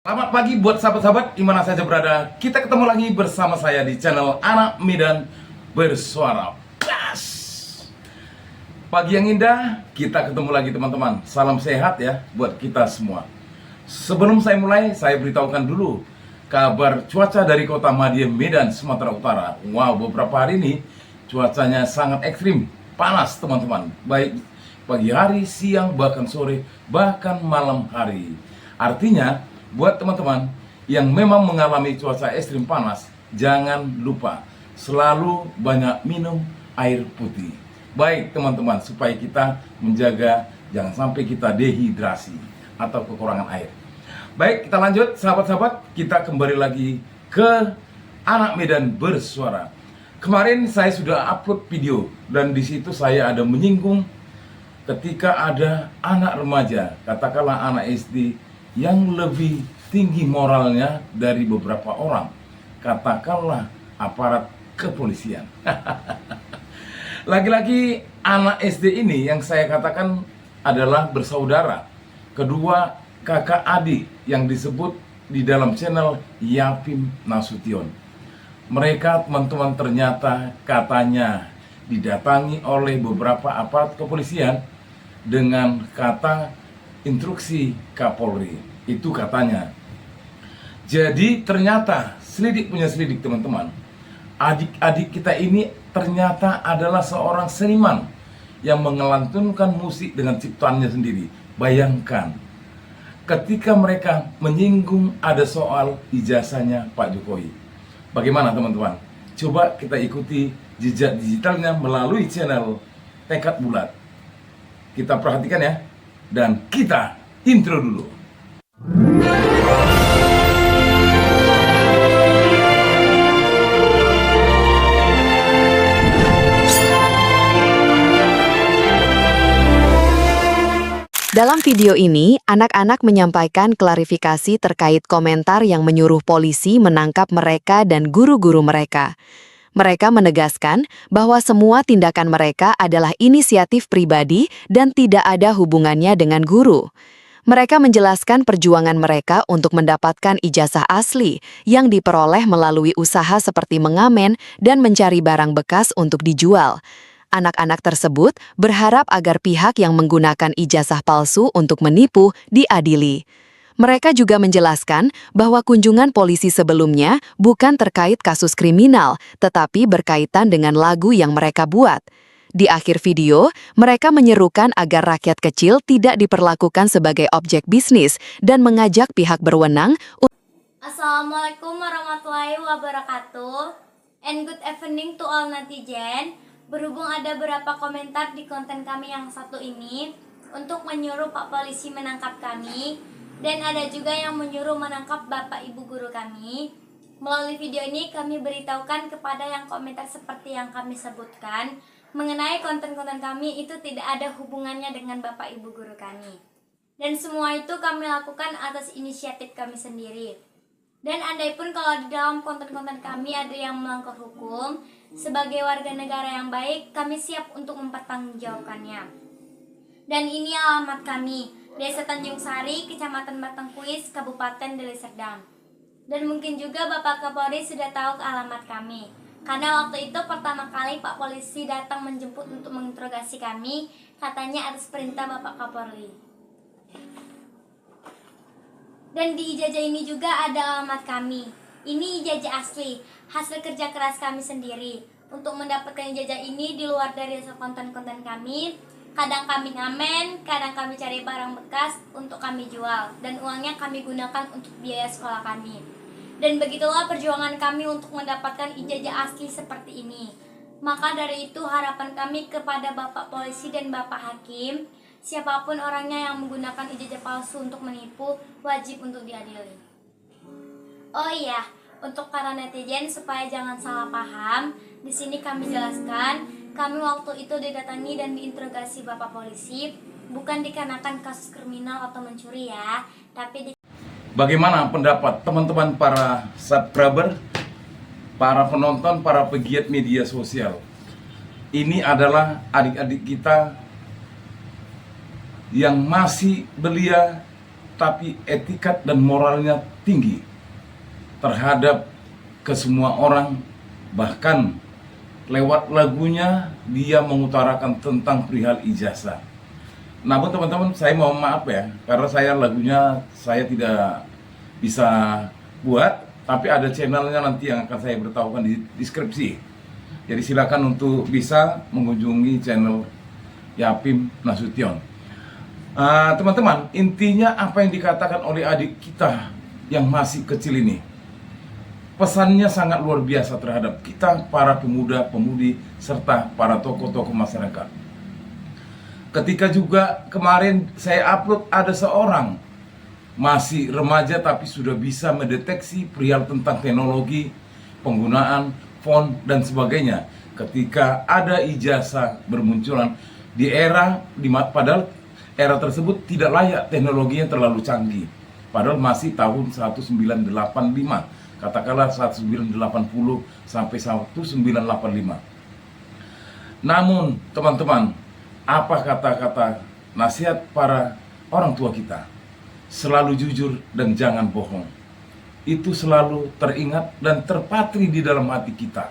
Selamat pagi buat sahabat-sahabat dimana saja berada. Kita ketemu lagi bersama saya di channel Anak Medan Bersuara. Plus. Pagi yang indah, kita ketemu lagi teman-teman. Salam sehat ya buat kita semua. Sebelum saya mulai, saya beritahukan dulu kabar cuaca dari kota Madiun, Medan, Sumatera Utara. Wow, beberapa hari ini cuacanya sangat ekstrim, panas teman-teman. Baik pagi hari, siang, bahkan sore, bahkan malam hari. Artinya, buat teman-teman yang memang mengalami cuaca ekstrim panas, jangan lupa selalu banyak minum air putih. Baik teman-teman, supaya kita menjaga jangan sampai kita dehidrasi atau kekurangan air. Baik, kita lanjut sahabat-sahabat, kita kembali lagi ke Anak Medan Bersuara. Kemarin saya sudah upload video dan di situ saya ada menyinggung ketika ada anak remaja, katakanlah anak SD yang lebih tinggi moralnya dari beberapa orang, katakanlah aparat kepolisian. Lagi-lagi anak SD ini yang saya katakan adalah bersaudara, kedua kakak adik yang disebut di dalam channel Yapim Nasution. Mereka teman-teman ternyata katanya didatangi oleh beberapa aparat kepolisian dengan kata instruksi Kapolri. Itu katanya. Jadi ternyata selidik punya selidik teman-teman. Adik-adik kita ini ternyata adalah seorang seniman yang mengelantunkan musik dengan ciptaannya sendiri. Bayangkan ketika mereka menyinggung ada soal ijazahnya Pak Jokowi. Bagaimana teman-teman? Coba kita ikuti jejak digitalnya melalui channel Tekad Bulat. Kita perhatikan ya. Dan kita intro dulu. Dalam video ini, anak-anak menyampaikan klarifikasi terkait komentar yang menyuruh polisi menangkap mereka dan guru-guru mereka. Mereka menegaskan bahwa semua tindakan mereka adalah inisiatif pribadi dan tidak ada hubungannya dengan guru. Mereka menjelaskan perjuangan mereka untuk mendapatkan ijazah asli yang diperoleh melalui usaha seperti mengamen dan mencari barang bekas untuk dijual. Anak-anak tersebut berharap agar pihak yang menggunakan ijazah palsu untuk menipu diadili. Mereka juga menjelaskan bahwa kunjungan polisi sebelumnya bukan terkait kasus kriminal, tetapi berkaitan dengan lagu yang mereka buat. Di akhir video, mereka menyerukan agar rakyat kecil tidak diperlakukan sebagai objek bisnis dan mengajak pihak berwenang. Assalamualaikum warahmatullahi wabarakatuh. And good evening to all netizen. Berhubung ada beberapa komentar di konten kami yang satu ini untuk menyuruh Pak Polisi menangkap kami, dan ada juga yang menyuruh menangkap Bapak Ibu guru kami. Melalui video ini kami beritahukan kepada yang komentar seperti yang kami sebutkan mengenai konten-konten kami itu tidak ada hubungannya dengan Bapak Ibu guru kami. Dan semua itu kami lakukan atas inisiatif kami sendiri. Dan andaipun kalau di dalam konten-konten kami ada yang melanggar hukum, sebagai warga negara yang baik, kami siap untuk mempertanggungjawabkannya. Dan ini alamat kami, Desa Tanjung Sari, Kecamatan Batangkuis, Kabupaten Deli Serdang. Dan mungkin juga Bapak Kapolri sudah tahu alamat kami, karena waktu itu pertama kali Pak Polisi datang menjemput untuk menginterogasi kami, katanya atas perintah Bapak Kapolri. Dan di ijazah ini juga ada alamat kami. Ini ijazah asli, hasil kerja keras kami sendiri. Untuk mendapatkan ijazah ini di luar dari konten-konten kami, kadang kami ngamen, kadang kami cari barang bekas untuk kami jual, dan uangnya kami gunakan untuk biaya sekolah kami. Dan begitulah perjuangan kami untuk mendapatkan ijazah asli seperti ini. Maka dari itu harapan kami kepada Bapak Polisi dan Bapak Hakim, siapapun orangnya yang menggunakan ijazah palsu untuk menipu, wajib untuk diadili. Oh iya, untuk para netizen supaya jangan salah paham, di sini kami jelaskan, kami waktu itu didatangi dan diinterogasi Bapak Polisi bukan dikarenakan kasus kriminal atau mencuri ya, tapi Bagaimana pendapat teman-teman para subscriber, para penonton, para pegiat media sosial? Ini adalah adik-adik kita yang masih belia tapi etikat dan moralnya tinggi terhadap ke semua orang. Bahkan lewat lagunya dia mengutarakan tentang perihal ijazah. Namun teman-teman, saya mohon maaf ya, karena saya lagunya saya tidak bisa buat, tapi ada channelnya nanti yang akan saya beritahukan di deskripsi. Jadi silakan untuk bisa mengunjungi channel Yapim Nasution. Teman-teman, intinya apa yang dikatakan oleh adik kita yang masih kecil ini, pesannya sangat luar biasa terhadap kita para pemuda-pemudi serta para tokoh-tokoh masyarakat. Ketika juga kemarin saya upload, ada seorang masih remaja tapi sudah bisa mendeteksi perihal tentang teknologi, penggunaan font dan sebagainya. Ketika ada ijazah bermunculan di padahal era tersebut tidak layak, teknologinya terlalu canggih. Padahal masih tahun 1985, katakanlah 1980 sampai 1985. Namun teman-teman, apa kata-kata nasihat para orang tua kita? Selalu jujur dan jangan bohong. Itu selalu teringat dan terpatri di dalam hati kita.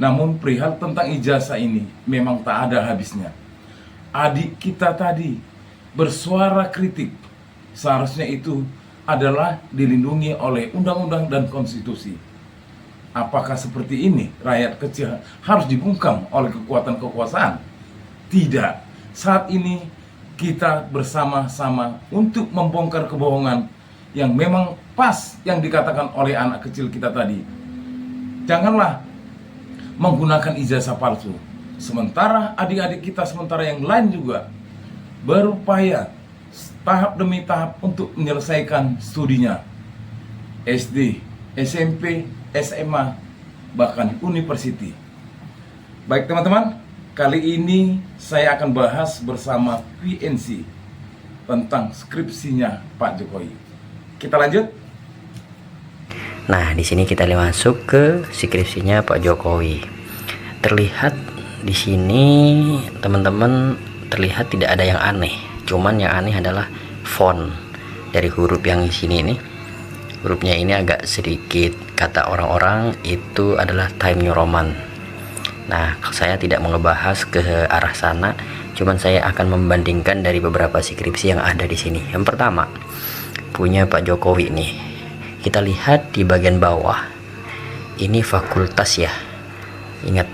Namun perihal tentang ijazah ini memang tak ada habisnya. Adik kita tadi bersuara kritik, seharusnya itu adalah dilindungi oleh undang-undang dan konstitusi. Apakah seperti ini rakyat kecil harus dibungkam oleh kekuatan kekuasaan? Tidak. Saat ini kita bersama-sama untuk membongkar kebohongan yang memang pas yang dikatakan oleh anak kecil kita tadi. Janganlah menggunakan ijazah palsu. Sementara adik-adik kita sementara yang lain juga berupaya tahap demi tahap untuk menyelesaikan studinya. SD, SMP, SMA, bahkan university. Baik teman-teman, kali ini saya akan bahas bersama PNC tentang skripsinya Pak Jokowi. Kita lanjut. Nah, di sini kita masuk ke skripsinya Pak Jokowi. Terlihat di sini teman-teman, terlihat tidak ada yang aneh. Cuman yang aneh adalah font dari huruf yang di sini ini. Hurufnya ini agak sedikit, kata orang-orang itu adalah Times New Roman. Nah, saya tidak mau ngebahas ke arah sana, cuman saya akan membandingkan dari beberapa skripsi yang ada di sini. Yang pertama, punya Pak Jokowi nih. Kita lihat di bagian bawah. Ini fakultas ya. Ingat,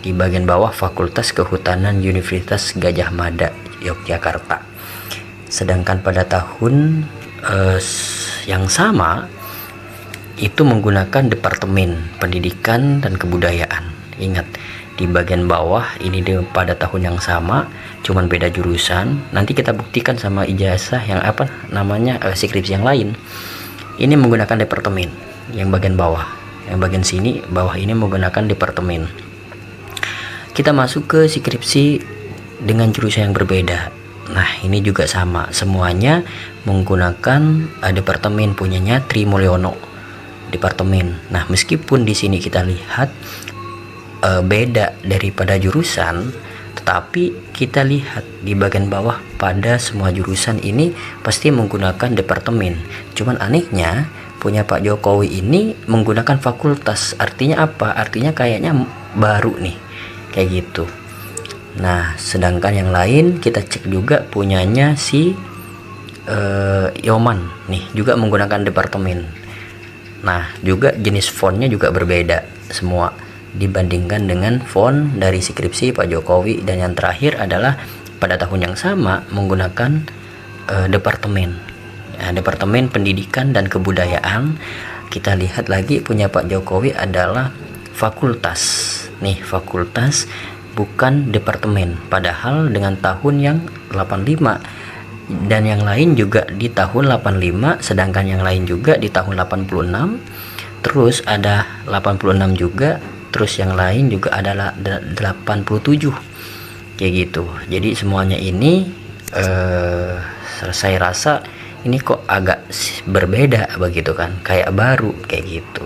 di bagian bawah Fakultas Kehutanan Universitas Gadjah Mada, Yogyakarta. Sedangkan pada tahun yang sama itu menggunakan Departemen Pendidikan dan Kebudayaan. Ingat, di bagian bawah ini pada tahun yang sama, cuman beda jurusan. Nanti kita buktikan sama ijazah yang apa namanya skripsi yang lain. Ini menggunakan departemen yang bagian bawah, yang bagian sini bawah ini menggunakan departemen. Kita masuk ke skripsi dengan jurusan yang berbeda. Nah, ini juga sama, semuanya menggunakan departemen punyanya Tri Mulyono, departemen. Nah, meskipun di sini kita lihat beda daripada jurusan, tetapi kita lihat di bagian bawah pada semua jurusan ini pasti menggunakan departemen. Cuman anehnya punya Pak Jokowi ini menggunakan fakultas. Artinya apa? Artinya kayaknya baru nih, kayak gitu. Nah, sedangkan yang lain kita cek juga punyanya si Yoman nih, juga menggunakan departemen. Nah, juga jenis fontnya juga berbeda semua dibandingkan dengan font dari skripsi Pak Jokowi. Dan yang terakhir adalah pada tahun yang sama menggunakan departemen Departemen Pendidikan dan Kebudayaan. Kita lihat lagi punya Pak Jokowi adalah fakultas nih, fakultas bukan departemen, padahal dengan tahun yang 85 dan yang lain juga di tahun 85, sedangkan yang lain juga di tahun 86, terus ada 86 juga, terus yang lain juga adalah 87 kayak gitu. Jadi semuanya ini saya rasa ini kok agak berbeda begitu kan, kayak baru kayak gitu.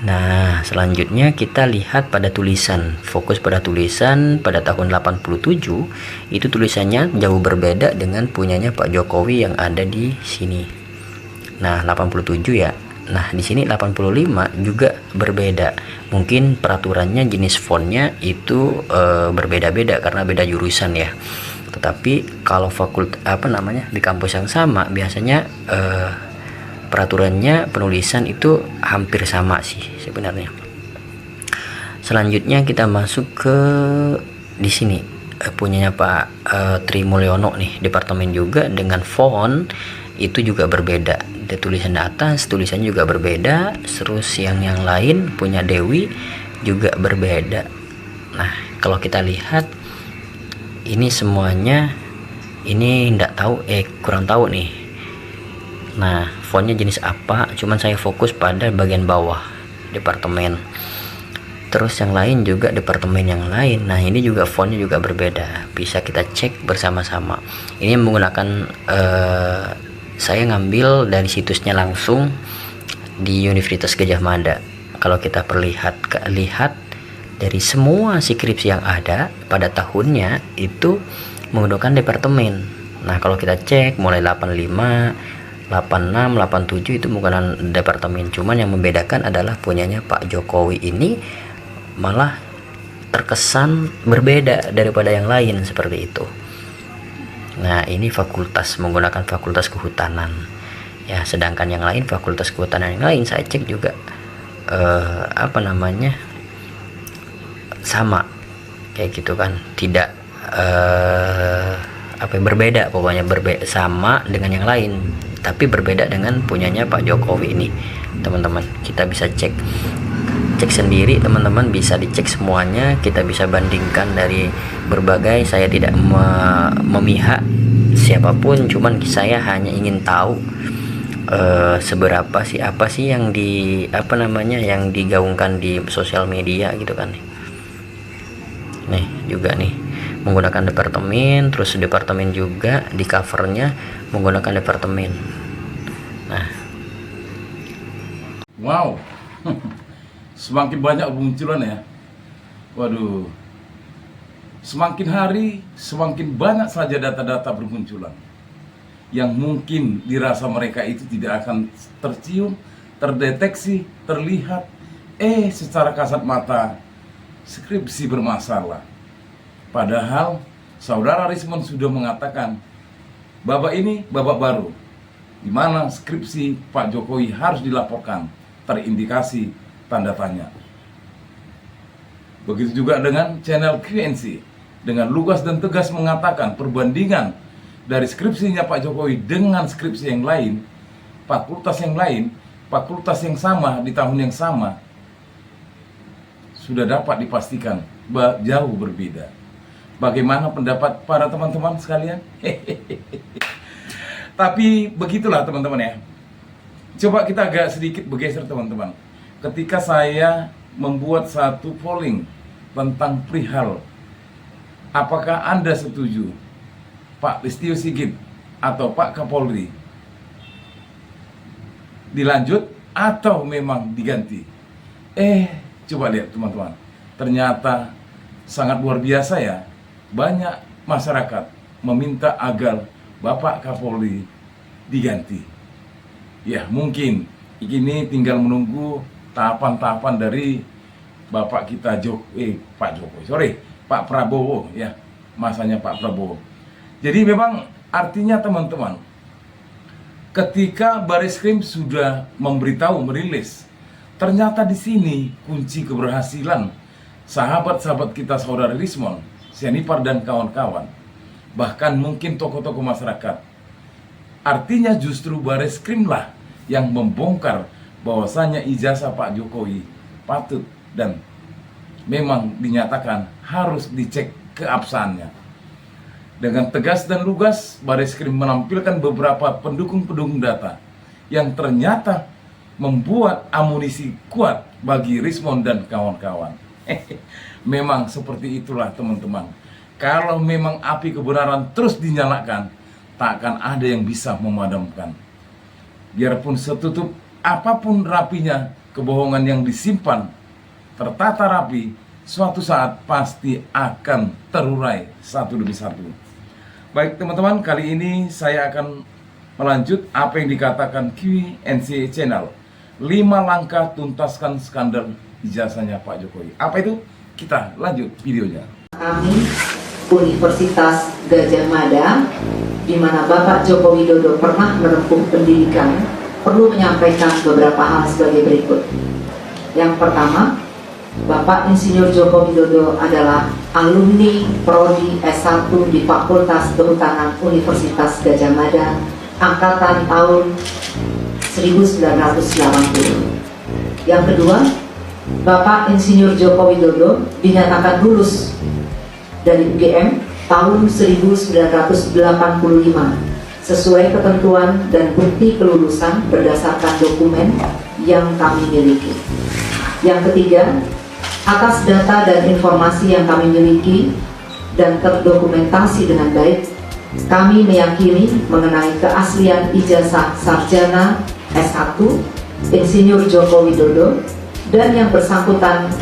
Nah, selanjutnya kita lihat pada tulisan. Fokus pada tulisan pada tahun 87, itu tulisannya jauh berbeda dengan punyanya Pak Jokowi yang ada di sini. Nah, 87 ya. Nah, di sini 85 juga berbeda. Mungkin peraturannya, jenis fontnya itu berbeda-beda karena beda jurusan ya. Tetapi kalau di kampus yang sama biasanya peraturannya penulisan itu hampir sama sih sebenarnya. Selanjutnya kita masuk ke di sini punyanya Pak Tri Mulyono nih, departemen juga dengan font itu juga berbeda. Di tulisan atas tulisannya juga berbeda, terus yang lain punya Dewi juga berbeda. Nah, kalau kita lihat ini semuanya ini kurang tahu nih. Nah, fontnya jenis apa, cuman saya fokus pada bagian bawah departemen. Terus yang lain juga departemen yang lain. Nah, ini juga fontnya juga berbeda, bisa kita cek bersama-sama. Ini menggunakan saya ngambil dari situsnya langsung di Universitas Gadjah Mada. Kalau kita lihat dari semua skripsi yang ada pada tahunnya itu menggunakan departemen. Nah, kalau kita cek mulai 85, 86, 87 itu menggunakan departemen. Cuman yang membedakan adalah punyanya Pak Jokowi ini malah terkesan berbeda daripada yang lain seperti itu. Nah, ini fakultas menggunakan fakultas kehutanan ya, sedangkan yang lain fakultas kehutanan yang lain saya cek juga sama kayak gitu kan, tidak berbeda, pokoknya sama dengan yang lain tapi berbeda dengan punyanya Pak Jokowi ini. Teman-teman kita bisa cek sendiri, teman-teman bisa dicek semuanya, kita bisa bandingkan dari berbagai. Saya tidak memihak siapapun, cuman saya hanya ingin tahu seberapa sih apa sih yang yang digaungkan di sosial media gitu kan. Nih juga nih menggunakan departemen, terus departemen juga di covernya menggunakan departemen. Nah, Wow, semakin banyak munculan ya. Waduh, semakin hari semakin banyak saja data-data bermunculan yang mungkin dirasa mereka itu tidak akan tercium, terdeteksi, terlihat. Secara kasat mata skripsi bermasalah. Padahal saudara Rismon sudah mengatakan babak ini babak baru, di mana skripsi Pak Jokowi harus dilaporkan, terindikasi tanda tanya. Begitu juga dengan channel QNC, dengan lugas dan tegas mengatakan perbandingan dari skripsinya Pak Jokowi dengan skripsi yang lain, fakultas yang sama di tahun yang sama, sudah dapat dipastikan jauh berbeda. Bagaimana pendapat para teman-teman sekalian? Tapi begitulah teman-teman ya. Coba kita agak sedikit bergeser teman-teman. Ketika saya membuat satu polling tentang perihal apakah Anda setuju Pak Listio Sigit atau Pak Kapolri dilanjut atau memang diganti? Coba lihat teman-teman. Ternyata sangat luar biasa ya. Banyak masyarakat meminta agar Bapak Kapolri diganti. Ya, mungkin ini tinggal menunggu tahapan-tahapan dari Bapak kita Pak Prabowo ya, masanya Pak Prabowo. Jadi memang artinya teman-teman, ketika Bareskrim sudah merilis, ternyata di sini kunci keberhasilan sahabat-sahabat kita saudara Rismon, Sianipar dan kawan-kawan, bahkan mungkin tokoh-tokoh masyarakat. Artinya justru Bareskrim lah yang membongkar bahwasanya ijazah Pak Jokowi patut dan memang dinyatakan harus dicek keabsahannya. Dengan tegas dan lugas, Bareskrim menampilkan beberapa pendukung-pendukung data yang ternyata membuat amunisi kuat bagi Rismon dan kawan-kawan. Memang seperti itulah teman-teman. Kalau memang api kebenaran terus dinyalakan, tak akan ada yang bisa memadamkan. Biarpun setutup apapun rapinya kebohongan yang disimpan, tertata rapi, suatu saat pasti akan terurai satu demi satu. Baik teman-teman, kali ini saya akan melanjut apa yang dikatakan QNC Channel. 5 langkah tuntaskan skandal ijazahnya Pak Jokowi. Apa itu? Kita lanjut videonya. Kami Universitas Gadjah Mada, di mana Bapak Joko Widodo pernah menempuh pendidikan, perlu menyampaikan beberapa hal sebagai berikut. Yang pertama, Bapak Insinyur Joko Widodo adalah alumni Prodi S1 di Fakultas Kehutanan Universitas Gadjah Mada angkatan tahun 1980. Yang kedua, Bapak Insinyur Joko Widodo dinyatakan lulus dari UGM tahun 1985 sesuai ketentuan dan bukti kelulusan berdasarkan dokumen yang kami miliki. Yang ketiga, atas data dan informasi yang kami miliki dan terdokumentasi dengan baik, kami meyakini mengenai keaslian ijazah sarjana S1 Insinyur Joko Widodo dan yang bersangkutan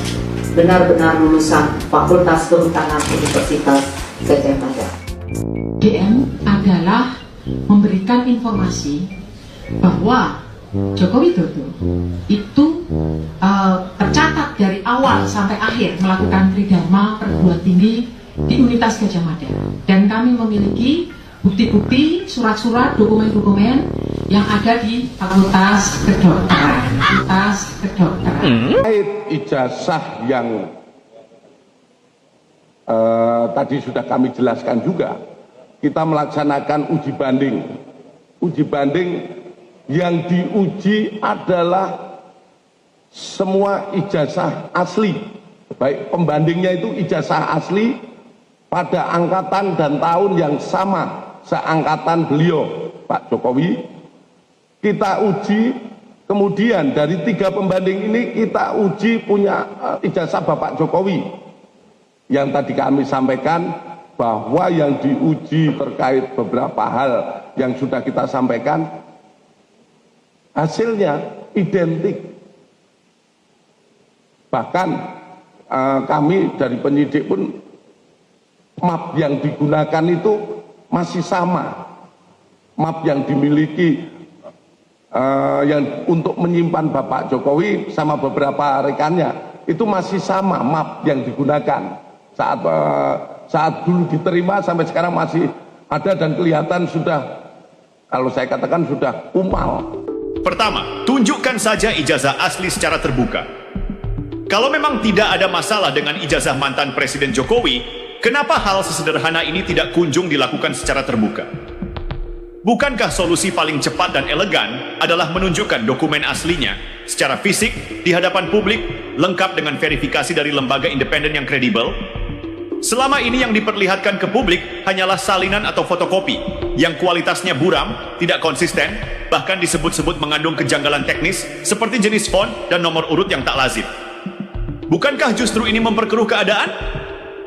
benar-benar lulusan Fakultas Kehutanan Universitas Gadjah Mada. DM adalah memberikan informasi bahwa Joko Widodo itu tercatat dari awal sampai akhir melakukan tridharma perguruan tinggi di Universitas Gadjah Mada, dan kami memiliki bukti-bukti, surat-surat, dokumen-dokumen yang ada di Fakultas Kedokteran. Terkait ijazah yang tadi sudah kami jelaskan juga, kita melaksanakan uji banding. Uji banding yang diuji adalah semua ijazah asli, baik pembandingnya itu ijazah asli pada angkatan dan tahun yang sama seangkatan beliau Pak Jokowi. Kita uji, kemudian dari 3 pembanding ini kita uji punya ijazah Bapak Jokowi. Yang tadi kami sampaikan bahwa yang diuji terkait beberapa hal yang sudah kita sampaikan, hasilnya identik. Bahkan kami dari penyidik pun map yang digunakan itu masih sama. Map yang dimiliki yang untuk menyimpan Bapak Jokowi sama beberapa rekannya itu masih sama map yang digunakan saat dulu diterima sampai sekarang masih ada dan kelihatan sudah, kalau saya katakan sudah kumal. Pertama, tunjukkan saja ijazah asli secara terbuka. Kalau memang tidak ada masalah dengan ijazah mantan Presiden Jokowi, kenapa hal sesederhana ini tidak kunjung dilakukan secara terbuka? Bukankah solusi paling cepat dan elegan adalah menunjukkan dokumen aslinya secara fisik di hadapan publik, lengkap dengan verifikasi dari lembaga independen yang kredibel? Selama ini yang diperlihatkan ke publik hanyalah salinan atau fotokopi yang kualitasnya buram, tidak konsisten, bahkan disebut-sebut mengandung kejanggalan teknis seperti jenis font dan nomor urut yang tak lazim. Bukankah justru ini memperkeruh keadaan?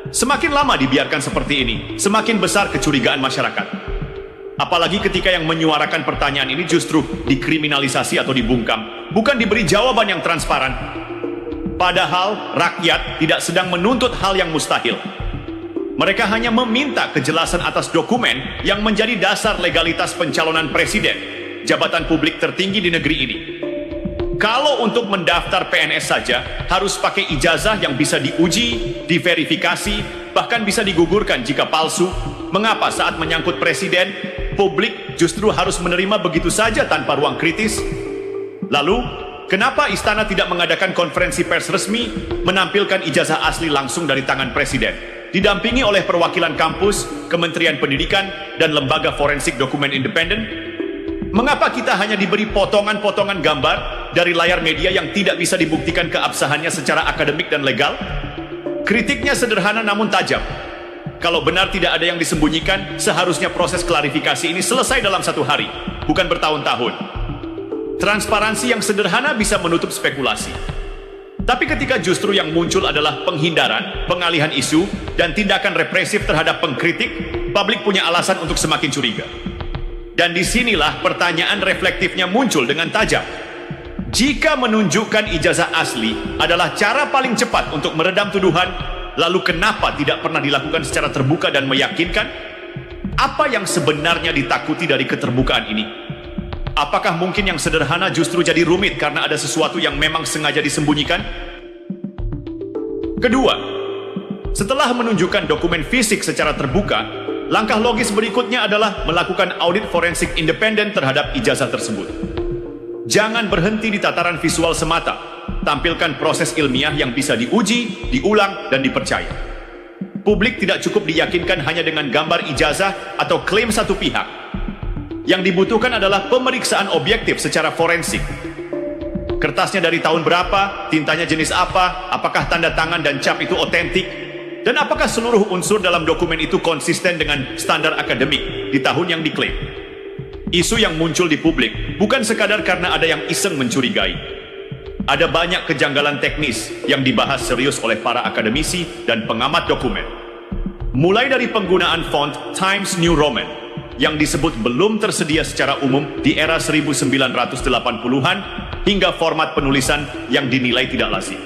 Semakin lama dibiarkan seperti ini, semakin besar kecurigaan masyarakat. Apalagi ketika yang menyuarakan pertanyaan ini justru dikriminalisasi atau dibungkam, bukan diberi jawaban yang transparan. Padahal rakyat tidak sedang menuntut hal yang mustahil. Mereka hanya meminta kejelasan atas dokumen yang menjadi dasar legalitas pencalonan presiden, jabatan publik tertinggi di negeri ini. Kalau untuk mendaftar PNS saja harus pakai ijazah yang bisa diuji, diverifikasi, bahkan bisa digugurkan jika palsu, mengapa saat menyangkut presiden, publik justru harus menerima begitu saja tanpa ruang kritis? Lalu, kenapa istana tidak mengadakan konferensi pers resmi menampilkan ijazah asli langsung dari tangan presiden, didampingi oleh perwakilan kampus, Kementerian Pendidikan, dan lembaga forensik dokumen independen? Mengapa kita hanya diberi potongan-potongan gambar dari layar media yang tidak bisa dibuktikan keabsahannya secara akademik dan legal? Kritiknya sederhana namun tajam. Kalau benar tidak ada yang disembunyikan, seharusnya proses klarifikasi ini selesai dalam 1 hari, bukan bertahun-tahun. Transparansi yang sederhana bisa menutup spekulasi. Tapi ketika justru yang muncul adalah penghindaran, pengalihan isu, dan tindakan represif terhadap pengkritik, publik punya alasan untuk semakin curiga. Dan disinilah pertanyaan reflektifnya muncul dengan tajam. Jika menunjukkan ijazah asli adalah cara paling cepat untuk meredam tuduhan, lalu kenapa tidak pernah dilakukan secara terbuka dan meyakinkan? Apa yang sebenarnya ditakuti dari keterbukaan ini? Apakah mungkin yang sederhana justru jadi rumit karena ada sesuatu yang memang sengaja disembunyikan? Kedua, setelah menunjukkan dokumen fisik secara terbuka, langkah logis berikutnya adalah melakukan audit forensik independen terhadap ijazah tersebut. Jangan berhenti di tataran visual semata. Tampilkan proses ilmiah yang bisa diuji, diulang, dan dipercaya. Publik tidak cukup diyakinkan hanya dengan gambar ijazah atau klaim satu pihak. Yang dibutuhkan adalah pemeriksaan objektif secara forensik. Kertasnya dari tahun berapa, tintanya jenis apa, apakah tanda tangan dan cap itu otentik, dan apakah seluruh unsur dalam dokumen itu konsisten dengan standar akademik di tahun yang diklaim. Isu yang muncul di publik bukan sekadar karena ada yang iseng mencurigai. Ada banyak kejanggalan teknis yang dibahas serius oleh para akademisi dan pengamat dokumen. Mulai dari penggunaan font Times New Roman yang disebut belum tersedia secara umum di era 1980-an hingga format penulisan yang dinilai tidak lazim.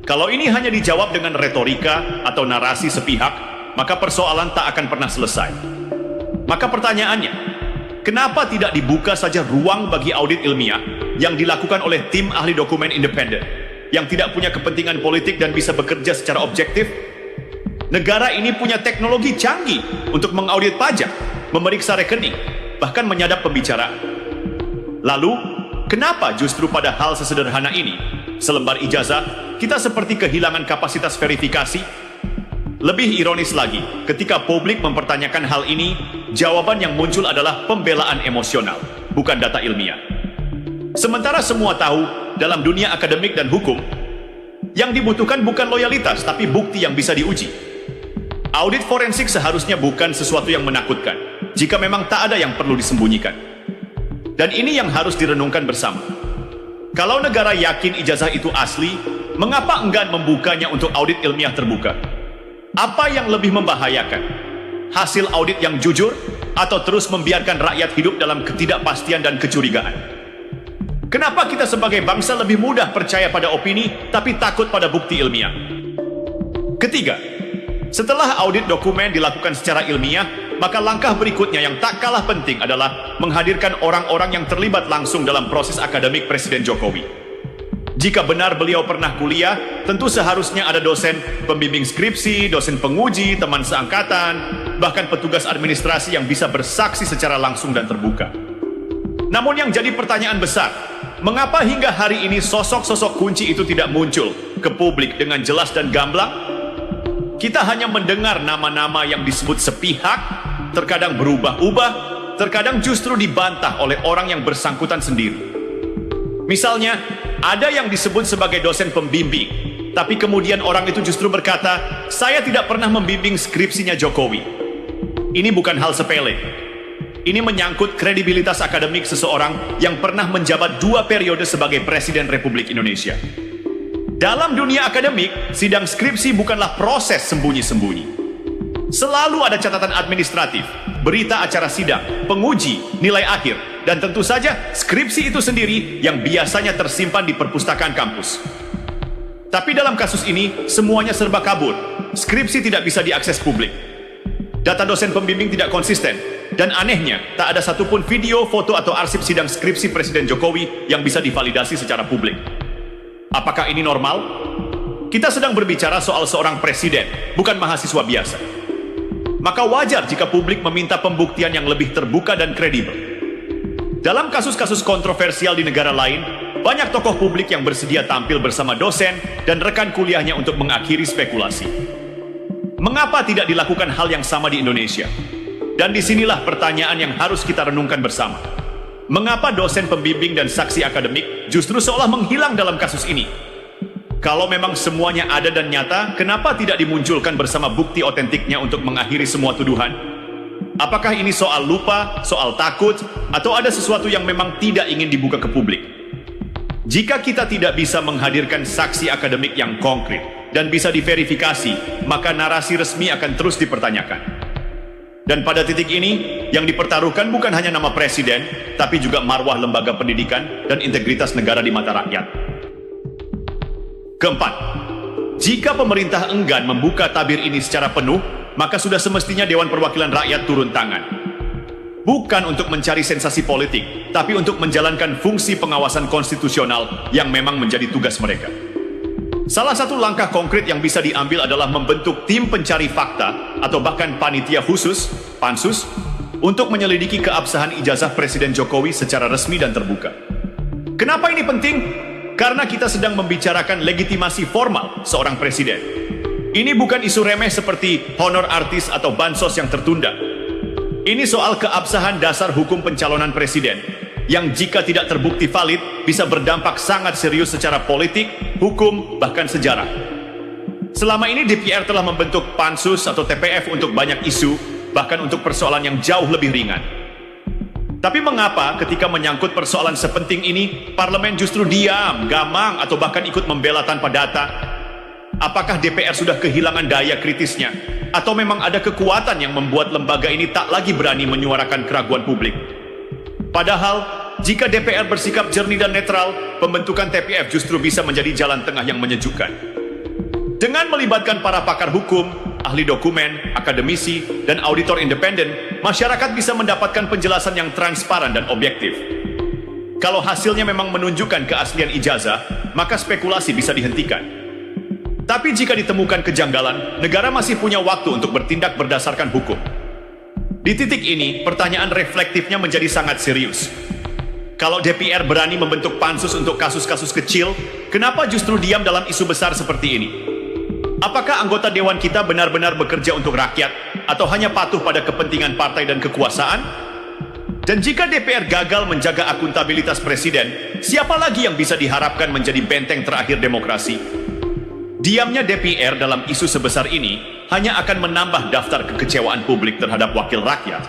Kalau ini hanya dijawab dengan retorika atau narasi sepihak, maka persoalan tak akan pernah selesai. Maka pertanyaannya, kenapa tidak dibuka saja ruang bagi audit ilmiah yang dilakukan oleh tim ahli dokumen independen yang tidak punya kepentingan politik dan bisa bekerja secara objektif? Negara ini punya teknologi canggih untuk mengaudit pajak, memeriksa rekening, bahkan menyadap pembicaraan. Lalu, kenapa justru pada hal sesederhana ini, selembar ijazah, kita seperti kehilangan kapasitas verifikasi? Lebih ironis lagi, ketika publik mempertanyakan hal ini, jawaban yang muncul adalah pembelaan emosional, bukan data ilmiah. Sementara semua tahu, dalam dunia akademik dan hukum, yang dibutuhkan bukan loyalitas, tapi bukti yang bisa diuji. Audit forensik seharusnya bukan sesuatu yang menakutkan, jika memang tak ada yang perlu disembunyikan. Dan ini yang harus direnungkan bersama. Kalau negara yakin ijazah itu asli, mengapa enggan membukanya untuk audit ilmiah terbuka? Apa yang lebih membahayakan? Hasil audit yang jujur, atau terus membiarkan rakyat hidup dalam ketidakpastian dan kecurigaan? Kenapa kita sebagai bangsa lebih mudah percaya pada opini, tapi takut pada bukti ilmiah? Ketiga, setelah audit dokumen dilakukan secara ilmiah, maka langkah berikutnya yang tak kalah penting adalah menghadirkan orang-orang yang terlibat langsung dalam proses akademik Presiden Jokowi. Jika benar beliau pernah kuliah, tentu seharusnya ada dosen pembimbing skripsi, dosen penguji, teman seangkatan, bahkan petugas administrasi yang bisa bersaksi secara langsung dan terbuka. Namun yang jadi pertanyaan besar, mengapa hingga hari ini sosok-sosok kunci itu tidak muncul ke publik dengan jelas dan gamblang? Kita hanya mendengar nama-nama yang disebut sepihak, terkadang berubah-ubah, terkadang justru dibantah oleh orang yang bersangkutan sendiri. Misalnya, ada yang disebut sebagai dosen pembimbing, tapi kemudian orang itu justru berkata, saya tidak pernah membimbing skripsinya Jokowi. Ini bukan hal sepele. Ini menyangkut kredibilitas akademik seseorang yang pernah menjabat 2 periode sebagai Presiden Republik Indonesia. Dalam dunia akademik, sidang skripsi bukanlah proses sembunyi-sembunyi. Selalu ada catatan administratif, berita acara sidang, penguji, nilai akhir, dan tentu saja skripsi itu sendiri yang biasanya tersimpan di perpustakaan kampus. Tapi dalam kasus ini, semuanya serba kabur. Skripsi tidak bisa diakses publik. Data dosen pembimbing tidak konsisten, dan anehnya, tak ada satupun video, foto, atau arsip sidang skripsi Presiden Jokowi yang bisa divalidasi secara publik. Apakah ini normal? Kita sedang berbicara soal seorang presiden, bukan mahasiswa biasa. Maka wajar jika publik meminta pembuktian yang lebih terbuka dan kredibel. Dalam kasus-kasus kontroversial di negara lain, banyak tokoh publik yang bersedia tampil bersama dosen dan rekan kuliahnya untuk mengakhiri spekulasi. Mengapa tidak dilakukan hal yang sama di Indonesia? Dan disinilah pertanyaan yang harus kita renungkan bersama. Mengapa dosen pembimbing dan saksi akademik justru seolah menghilang dalam kasus ini? Kalau memang semuanya ada dan nyata, kenapa tidak dimunculkan bersama bukti otentiknya untuk mengakhiri semua tuduhan? Apakah ini soal lupa, soal takut, atau ada sesuatu yang memang tidak ingin dibuka ke publik? Jika kita tidak bisa menghadirkan saksi akademik yang konkret dan bisa diverifikasi, maka narasi resmi akan terus dipertanyakan. Dan pada titik ini, yang dipertaruhkan bukan hanya nama presiden, tapi juga marwah lembaga pendidikan dan integritas negara di mata rakyat. Keempat, jika pemerintah enggan membuka tabir ini secara penuh, maka sudah semestinya Dewan Perwakilan Rakyat turun tangan. Bukan untuk mencari sensasi politik, tapi untuk menjalankan fungsi pengawasan konstitusional yang memang menjadi tugas mereka. Salah satu langkah konkret yang bisa diambil adalah membentuk tim pencari fakta atau bahkan panitia khusus, pansus, untuk menyelidiki keabsahan ijazah Presiden Jokowi secara resmi dan terbuka. Kenapa ini penting? Karena kita sedang membicarakan legitimasi formal seorang presiden. Ini bukan isu remeh seperti honor artis atau bansos yang tertunda. Ini soal keabsahan dasar hukum pencalonan presiden, yang jika tidak terbukti valid, bisa berdampak sangat serius secara politik, hukum, bahkan sejarah. Selama ini DPR telah membentuk pansus atau TPF untuk banyak isu, bahkan untuk persoalan yang jauh lebih ringan. Tapi mengapa ketika menyangkut persoalan sepenting ini, parlemen justru diam, gamang, atau bahkan ikut membela tanpa data? Apakah DPR sudah kehilangan daya kritisnya? Atau memang ada kekuatan yang membuat lembaga ini tak lagi berani menyuarakan keraguan publik? Padahal, jika DPR bersikap jernih dan netral, pembentukan TPF justru bisa menjadi jalan tengah yang menyejukkan. Dengan melibatkan para pakar hukum, ahli dokumen, akademisi, dan auditor independen, masyarakat bisa mendapatkan penjelasan yang transparan dan objektif. Kalau hasilnya memang menunjukkan keaslian ijazah, maka spekulasi bisa dihentikan. Tapi jika ditemukan kejanggalan, negara masih punya waktu untuk bertindak berdasarkan hukum. Di titik ini, pertanyaan reflektifnya menjadi sangat serius. Kalau DPR berani membentuk pansus untuk kasus-kasus kecil, kenapa justru diam dalam isu besar seperti ini? Apakah anggota dewan kita benar-benar bekerja untuk rakyat atau hanya patuh pada kepentingan partai dan kekuasaan? Dan jika DPR gagal menjaga akuntabilitas presiden, siapa lagi yang bisa diharapkan menjadi benteng terakhir demokrasi? Diamnya DPR dalam isu sebesar ini hanya akan menambah daftar kekecewaan publik terhadap wakil rakyat.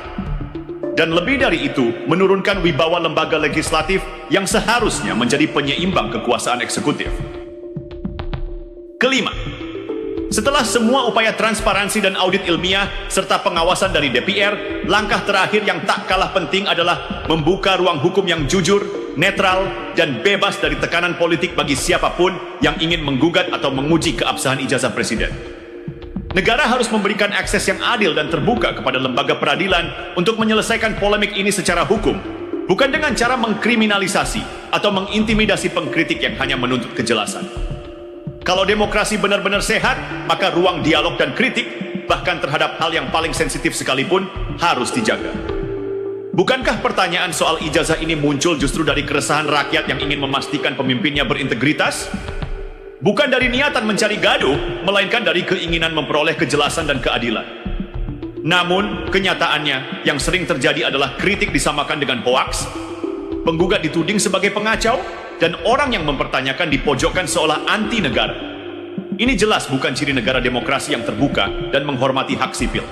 Dan lebih dari itu, menurunkan wibawa lembaga legislatif yang seharusnya menjadi penyeimbang kekuasaan eksekutif. Kelima, setelah semua upaya transparansi dan audit ilmiah serta pengawasan dari DPR, langkah terakhir yang tak kalah penting adalah membuka ruang hukum yang jujur, netral, dan bebas dari tekanan politik bagi siapapun yang ingin menggugat atau menguji keabsahan ijazah presiden. Negara harus memberikan akses yang adil dan terbuka kepada lembaga peradilan untuk menyelesaikan polemik ini secara hukum, bukan dengan cara mengkriminalisasi atau mengintimidasi pengkritik yang hanya menuntut kejelasan. Kalau demokrasi benar-benar sehat, maka ruang dialog dan kritik, bahkan terhadap hal yang paling sensitif sekalipun, harus dijaga. Bukankah pertanyaan soal ijazah ini muncul justru dari keresahan rakyat yang ingin memastikan pemimpinnya berintegritas? Bukan dari niatan mencari gaduh, melainkan dari keinginan memperoleh kejelasan dan keadilan. Namun, kenyataannya yang sering terjadi adalah kritik disamakan dengan hoaks, penggugat dituding sebagai pengacau, dan orang yang mempertanyakan dipojokkan seolah anti negara. Ini jelas bukan ciri negara demokrasi yang terbuka dan menghormati hak sipil.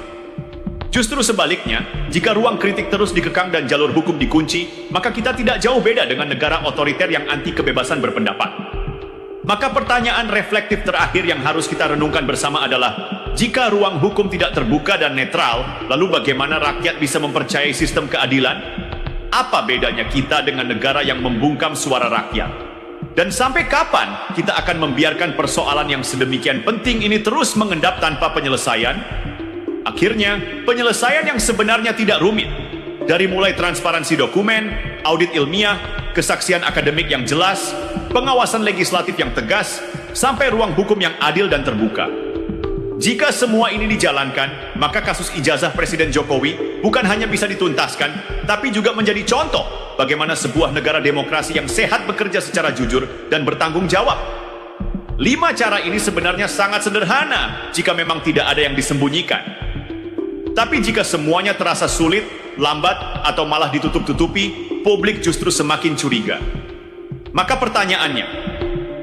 Justru sebaliknya, jika ruang kritik terus dikekang dan jalur hukum dikunci, maka kita tidak jauh beda dengan negara otoriter yang anti kebebasan berpendapat. Maka pertanyaan reflektif terakhir yang harus kita renungkan bersama adalah, jika ruang hukum tidak terbuka dan netral, lalu bagaimana rakyat bisa mempercayai sistem keadilan? Apa bedanya kita dengan negara yang membungkam suara rakyat? Dan sampai kapan kita akan membiarkan persoalan yang sedemikian penting ini terus mengendap tanpa penyelesaian? Akhirnya, penyelesaian yang sebenarnya tidak rumit. Dari mulai transparansi dokumen, audit ilmiah, kesaksian akademik yang jelas, pengawasan legislatif yang tegas, sampai ruang hukum yang adil dan terbuka. Jika semua ini dijalankan, maka kasus ijazah Presiden Jokowi bukan hanya bisa dituntaskan, tapi juga menjadi contoh bagaimana sebuah negara demokrasi yang sehat bekerja secara jujur dan bertanggung jawab. 5 cara ini sebenarnya sangat sederhana jika memang tidak ada yang disembunyikan. Tapi jika semuanya terasa sulit, lambat, atau malah ditutup-tutupi, publik justru semakin curiga. Maka pertanyaannya,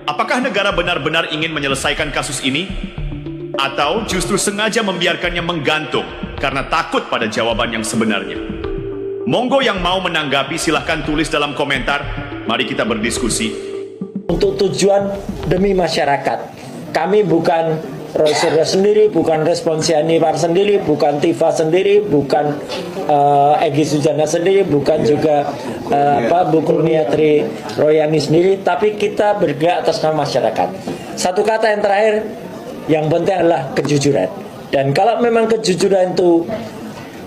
apakah negara benar-benar ingin menyelesaikan kasus ini? Atau justru sengaja membiarkannya menggantung karena takut pada jawaban yang sebenarnya? Monggo yang mau menanggapi silahkan tulis dalam komentar. Mari kita berdiskusi. Untuk tujuan demi masyarakat, kami bukan Roy Suryo sendiri, bukan Respons Yanifar sendiri, bukan Tifa sendiri, bukan Egy Sujana sendiri, bukan juga Bu Kurniatri Royani sendiri, tapi kita bergerak atas nama masyarakat. Satu kata yang terakhir, yang penting adalah kejujuran. Dan kalau memang kejujuran itu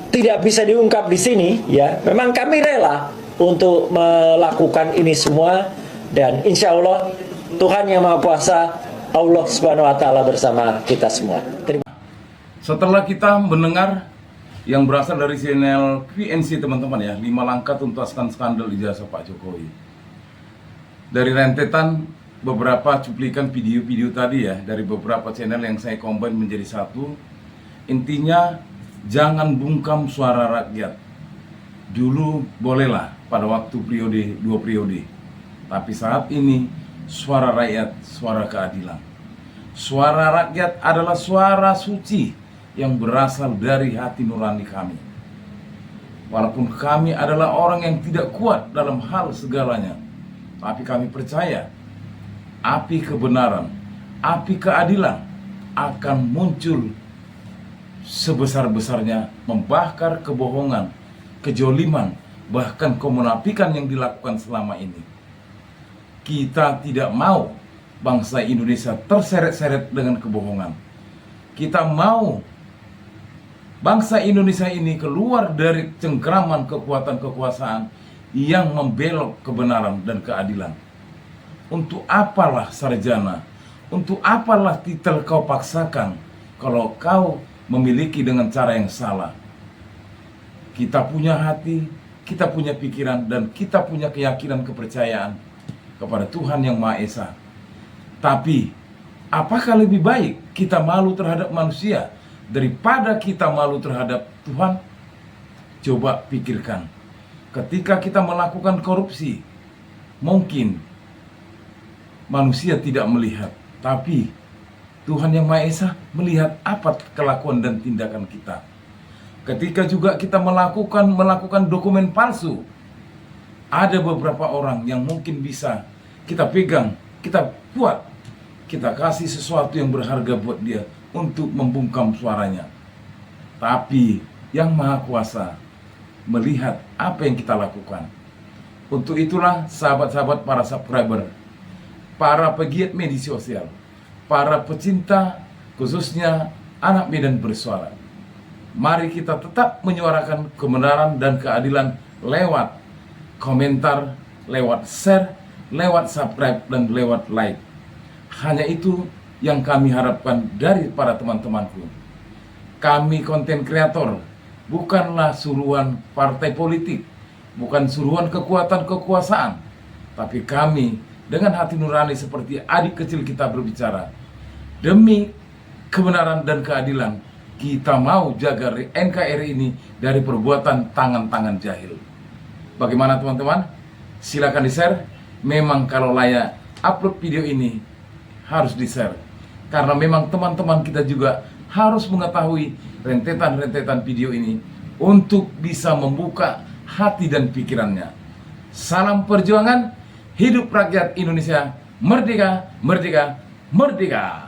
tidak bisa diungkap di sini, ya memang kami rela untuk melakukan ini semua, dan insya Allah Tuhan Yang Maha Kuasa, Allah Subhanahu Wa Taala bersama kita semua. Setelah kita mendengar yang berasal dari channel QNC teman-teman ya, 5 langkah tuntaskan skandal ijazah Pak Jokowi. Dari rentetan beberapa cuplikan video-video tadi ya, dari beberapa channel yang saya combine menjadi satu, intinya jangan bungkam suara rakyat. Dulu bolehlah pada waktu periode 2 periode, tapi saat ini suara rakyat, suara keadilan. Suara rakyat adalah suara suci yang berasal dari hati nurani kami. Walaupun kami adalah orang yang tidak kuat dalam hal segalanya, tapi kami percaya api kebenaran, api keadilan akan muncul sebesar-besarnya, membakar kebohongan, kejoliman, bahkan kemunafikan yang dilakukan selama ini. Kita tidak mau bangsa Indonesia terseret-seret dengan kebohongan. Kita mau bangsa Indonesia ini keluar dari cengkraman kekuatan kekuasaan yang membelok kebenaran dan keadilan. Untuk apalah sarjana? Untuk apalah titel kau paksakan kalau kau memiliki dengan cara yang salah? Kita punya hati, kita punya pikiran, dan kita punya keyakinan kepercayaan kepada Tuhan Yang Maha Esa. Tapi apakah lebih baik kita malu terhadap manusia daripada kita malu terhadap Tuhan? Coba pikirkan. Ketika kita melakukan korupsi, mungkin manusia tidak melihat, tapi Tuhan Yang Maha Esa melihat apa kelakuan dan tindakan kita. Ketika juga kita melakukan dokumen palsu, ada beberapa orang yang mungkin bisa kita pegang, kita buat, kita kasih sesuatu yang berharga buat dia untuk membungkam suaranya. Tapi Yang Maha Kuasa melihat apa yang kita lakukan. Untuk itulah sahabat-sahabat para subscriber, para pegiat media sosial, para pecinta khususnya anak Medan Bersuara, mari kita tetap menyuarakan kebenaran dan keadilan lewat komentar, lewat share, lewat subscribe, dan lewat like. Hanya itu yang kami harapkan dari para teman-temanku. Kami konten kreator bukanlah suruhan partai politik, bukan suruhan kekuatan kekuasaan, tapi kami dengan hati nurani seperti adik kecil kita berbicara. Demi kebenaran dan keadilan, kita mau jaga NKRI ini dari perbuatan tangan-tangan jahil. Bagaimana teman-teman? Silakan di-share. Memang kalau layak upload video ini harus di-share, karena memang teman-teman kita juga harus mengetahui rentetan-rentetan video ini untuk bisa membuka hati dan pikirannya. Salam perjuangan, hidup rakyat Indonesia, merdeka, merdeka, merdeka.